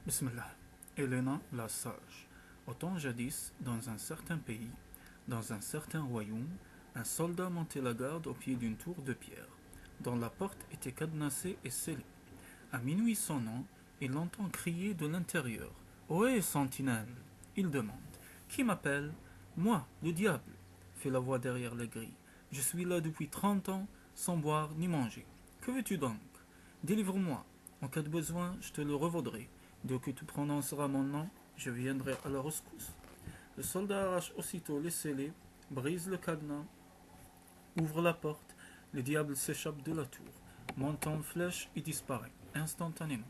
Bismillah. Helena la sage. Au temps jadis, dans un certain pays, dans un certain royaume, un soldat montait la garde au pied d'une tour de pierre, dont la porte était cadenassée et scellée. À minuit sonnant, il entend crier de l'intérieur. Ohé, sentinelle! Il demande. Qui m'appelle? Moi, le diable, fait la voix derrière les grilles. Je suis là depuis 30 ans, sans boire ni manger. Que veux-tu donc? Délivre-moi. En cas de besoin, je te le revaudrai. Dès que tu prononceras mon nom, je viendrai à la rescousse. Le soldat arrache aussitôt les scellés, brise le cadenas, ouvre la porte. Le diable s'échappe de la tour, monte en flèche et disparaît instantanément.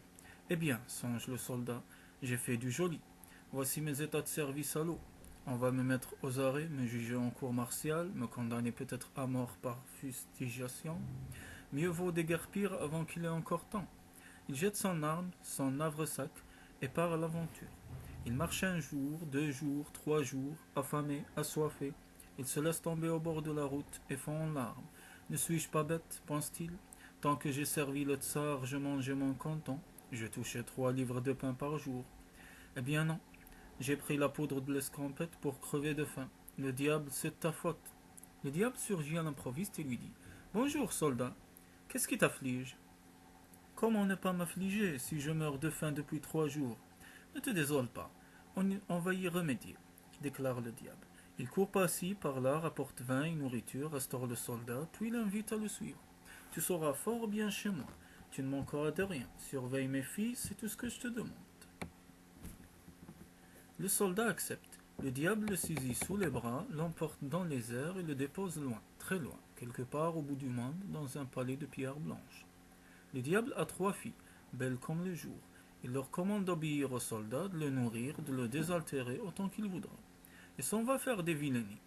Eh bien, songe le soldat, j'ai fait du joli. Voici mes états de service à l'eau. On va me mettre aux arrêts, me juger en cour martiale, me condamner peut-être à mort par fustigation. Mieux vaut déguerpir avant qu'il ait encore temps. Il jette son arme, son havresac, et part à l'aventure. Il marche un jour, 2 jours, 3 jours, affamé, assoiffé. Il se laisse tomber au bord de la route et fond en larmes. Ne suis-je pas bête, pense-t-il? Tant que j'ai servi le tsar, je mangeais mon canton. Je touchais 3 livres de pain par jour. Eh bien non, j'ai pris la poudre de l'escampette pour crever de faim. Le diable, c'est de ta faute. Le diable surgit à l'improviste et lui dit: Bonjour, soldat. Qu'est-ce qui t'afflige? Comment ne pas m'affliger si je meurs de faim depuis 3 jours? Ne te désole pas, on va y remédier, déclare le diable. Il court par-ci, par-là, rapporte vin et nourriture, restaure le soldat, puis l'invite à le suivre. Tu seras fort bien chez moi, tu ne manqueras de rien. Surveille mes filles, c'est tout ce que je te demande. Le soldat accepte. Le diable le saisit sous les bras, l'emporte dans les airs et le dépose loin, très loin, quelque part au bout du monde, dans un palais de pierre blanche. Le diable a 3 filles, belles comme le jour. Il leur commande d'obéir au soldat, de le nourrir, de le désaltérer autant qu'il voudra. Et s'en va faire des vilainies.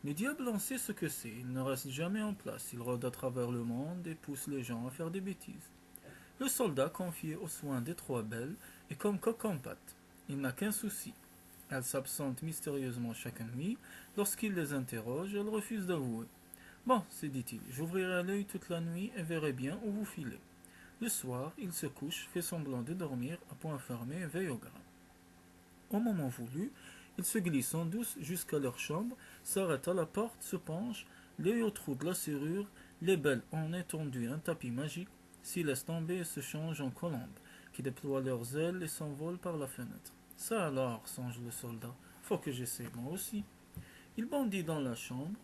Le diable en sait ce que c'est, il ne reste jamais en place, il rôde à travers le monde et pousse les gens à faire des bêtises. Le soldat, confié aux soins des 3 belles, est comme coq en pâte. Il n'a qu'un souci. Elles s'absentent mystérieusement chaque nuit. Lorsqu'il les interroge, elles refusent d'avouer. Bon, se dit-il, j'ouvrirai l'œil toute la nuit et verrai bien où vous filez. Le soir, il se couche, fait semblant de dormir, à point fermé et veille au grain. Au moment voulu, il se glisse en douce jusqu'à leur chambre, s'arrête à la porte, se penche, l'œil au trou de la serrure, les belles ont étendu un tapis magique, s'y laissent tomber et se changent en colombes, qui déploient leurs ailes et s'envolent par la fenêtre. Ça alors, songe le soldat, faut que j'essaie moi aussi. Il bondit dans la chambre,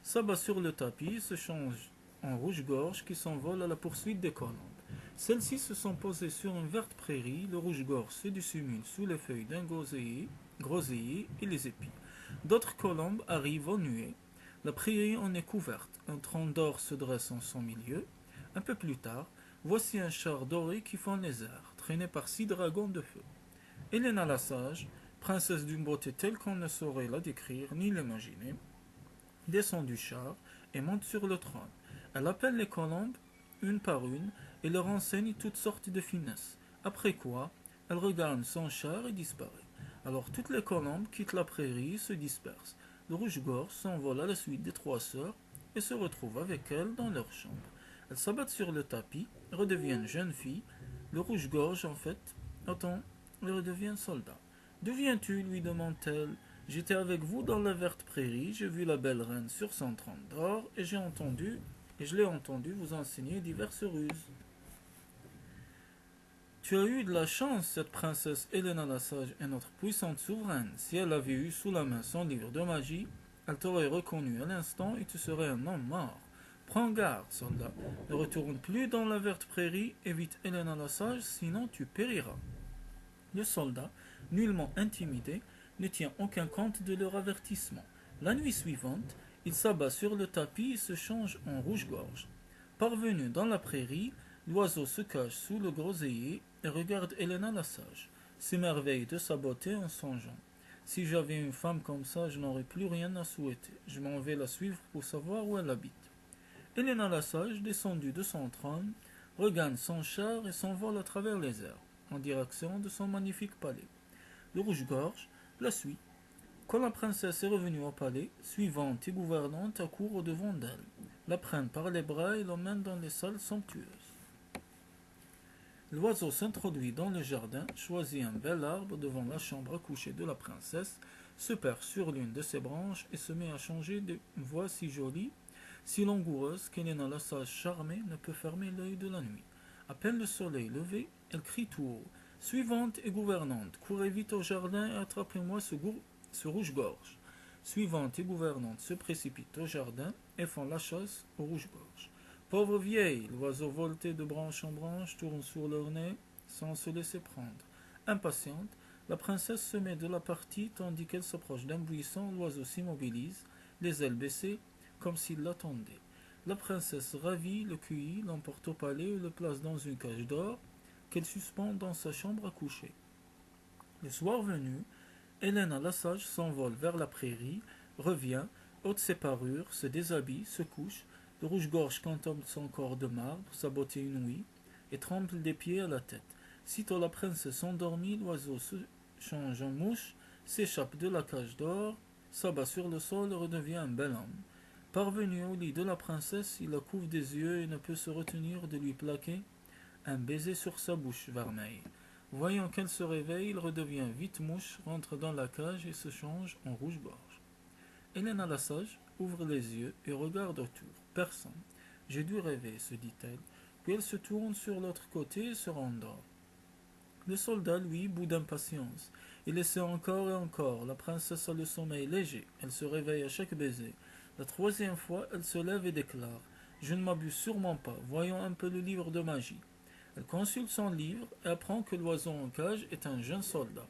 s'abat sur le tapis et se change en rouge-gorge qui s'envole à la poursuite des colombes. Celles-ci se sont posées sur une verte prairie, le rouge-gorge se dissimule sous les feuilles d'un groseillier et les épis. D'autres colombes arrivent aux nuées. La prairie en est couverte, un tronc d'or se dresse en son milieu. Un peu plus tard, voici un char doré qui fend les airs, traîné par 6 dragons de feu. Helena la sage, princesse d'une beauté telle qu'on ne saurait la décrire ni l'imaginer, descend du char et monte sur le trône. Elle appelle les colombes une par une et leur enseigne toutes sortes de finesses. Après quoi, elle regagne son char et disparaît. Alors toutes les colombes quittent la prairie et se dispersent. Le rouge-gorge s'envole à la suite des 3 sœurs et se retrouve avec elles dans leur chambre. Elles s'abattent sur le tapis, redeviennent jeunes filles. Le rouge-gorge, en fait, attend, et redevient soldat. D'où viens-tu? Lui demande-t-elle. J'étais avec vous dans la verte prairie, j'ai vu la belle reine sur son trône d'or, et je l'ai entendu vous enseigner diverses ruses. Tu as eu de la chance, cette princesse Helena la Sage est notre puissante souveraine. Si elle avait eu sous la main son livre de magie, elle t'aurait reconnu à l'instant et tu serais un homme mort. Prends garde, soldat, ne retourne plus dans la verte prairie, évite Helena la Sage, sinon tu périras. Le soldat, nullement intimidé, ne tient aucun compte de leur avertissement. La nuit suivante, il s'abat sur le tapis et se change en rouge-gorge. Parvenu dans la prairie, l'oiseau se cache sous le groseillier et regarde Helena la sage, s'émerveille de sa beauté en songeant. Si j'avais une femme comme ça, je n'aurais plus rien à souhaiter. Je m'en vais la suivre pour savoir où elle habite. Helena la sage, descendue de son trône, regagne son char et s'envole à travers les airs, en direction de son magnifique palais. Le rouge-gorge la suit. Quand la princesse est revenue au palais, suivante et gouvernante accourt au-devant d'elle, la prennent par les bras et l'emmènent dans les salles somptueuses. L'oiseau s'introduit dans le jardin, choisit un bel arbre devant la chambre à coucher de la princesse, se perche sur l'une de ses branches et se met à changer de voix si jolie, si langoureuse qu'Helena la sage charmée ne peut fermer l'œil de la nuit. À peine le soleil levé, elle crie tout haut. Suivante et gouvernante, courez vite au jardin et attrapez-moi ce rouge-gorge. Suivante et gouvernante se précipitent au jardin et font la chasse au rouge-gorge. Pauvre vieille, l'oiseau volté de branche en branche tourne sur leur nez sans se laisser prendre. Impatiente, la princesse se met de la partie tandis qu'elle s'approche d'un buisson, l'oiseau s'immobilise, les ailes baissées, comme s'il l'attendait. La princesse ravie le cueillit, l'emporte au palais et le place dans une cage d'or qu'elle suspend dans sa chambre à coucher. Le soir venu, Helena la sage s'envole vers la prairie, revient, ôte ses parures, se déshabille, se couche, le rouge-gorge contemple son corps de marbre, sa beauté inouïe, et tremble des pieds à la tête. Sitôt la princesse endormie, l'oiseau se change en mouche, s'échappe de la cage d'or, s'abat sur le sol et redevient un bel homme. Parvenu au lit de la princesse, il la couvre des yeux et ne peut se retenir de lui plaquer un baiser sur sa bouche vermeille. Voyant qu'elle se réveille, il redevient vite mouche, rentre dans la cage et se change en rouge-gorge. Helena la sage ouvre les yeux et regarde autour. Personne. J'ai dû rêver, se dit-elle. Puis elle se tourne sur l'autre côté et se rendort. Le soldat, lui, bout d'impatience. Il essaie encore et encore. La princesse a le sommeil léger. Elle se réveille à chaque baiser. La troisième fois, elle se lève et déclare: Je ne m'abuse sûrement pas. Voyons un peu le livre de magie. Elle consulte son livre et apprend que l'oiseau en cage est un jeune soldat.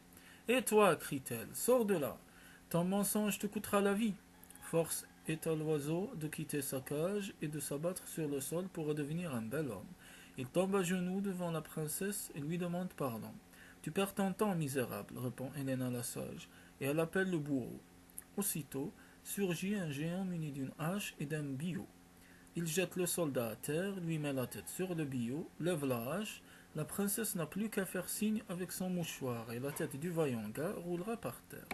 Et toi, crie-t-elle, sors de là. Ton mensonge te coûtera la vie. Force est à l'oiseau de quitter sa cage et de s'abattre sur le sol pour redevenir un bel homme. Il tombe à genoux devant la princesse et lui demande pardon. Tu perds ton temps, misérable, répond Helena la sage, et elle appelle le bourreau. Aussitôt surgit un géant muni d'une hache et d'un billot. Il jette le soldat à terre, lui met la tête sur le billot, lève la hache. La princesse n'a plus qu'à faire signe avec son mouchoir et la tête du vaillant gars roulera par terre.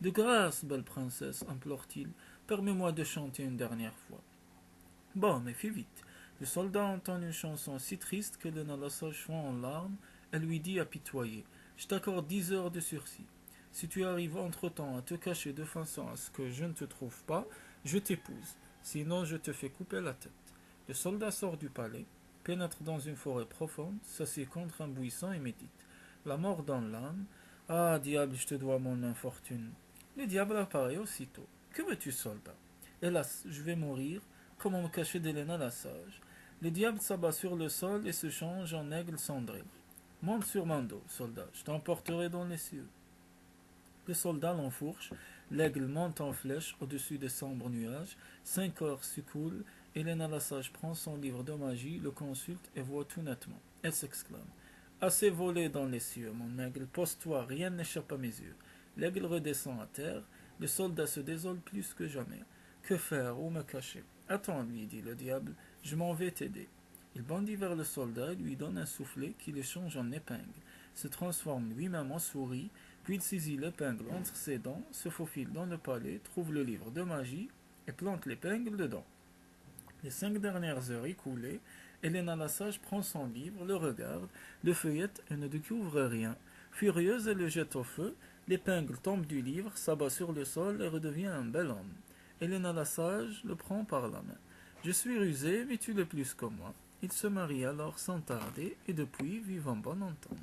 De grâce, belle princesse, implore-t-il, permets-moi de chanter une dernière fois. Bon, mais fais vite. Le soldat entend une chanson si triste que Helena la sage fond en larmes. Elle lui dit apitoyée: Je t'accorde 10 heures de sursis. Si tu arrives entre-temps à te cacher de façon à ce que je ne te trouve pas, je t'épouse. Sinon, je te fais couper la tête. Le soldat sort du palais, pénètre dans une forêt profonde, s'assied contre un buisson et médite. La mort dans l'âme. Ah, diable, je te dois mon infortune. Le diable apparaît aussitôt. Que veux-tu, soldat? Hélas, je vais mourir. Comment me cacher d'Helena la sage? Le diable s'abat sur le sol et se change en aigle cendré. Monte sur mon dos, soldat, je t'emporterai dans les cieux. Le soldat l'enfourche, l'aigle monte en flèche au-dessus des sombres nuages, 5 heures s'écoulent, Helena la sage prend son livre de magie, le consulte et voit tout nettement. Elle s'exclame: Assez volé dans les cieux, mon aigle, pose-toi, rien n'échappe à mes yeux. L'aigle redescend à terre, le soldat se désole plus que jamais. Que faire, où me cacher? Attends, lui dit le diable, je m'en vais t'aider. Il bondit vers le soldat et lui donne un soufflet qui le change en épingle, se transforme lui-même en souris, puis il saisit l'épingle entre ses dents, se faufile dans le palais, trouve le livre de magie et plante l'épingle dedans. Les 5 dernières heures écoulées, Helena la sage prend son livre, le regarde, le feuillette et ne découvre rien. Furieuse, elle le jette au feu, l'épingle tombe du livre, s'abat sur le sol et redevient un bel homme. Helena la sage le prend par la main. Je suis rusé, mais tu l'es plus que moi. Ils se marient alors sans tarder et depuis vivent en bonne entente.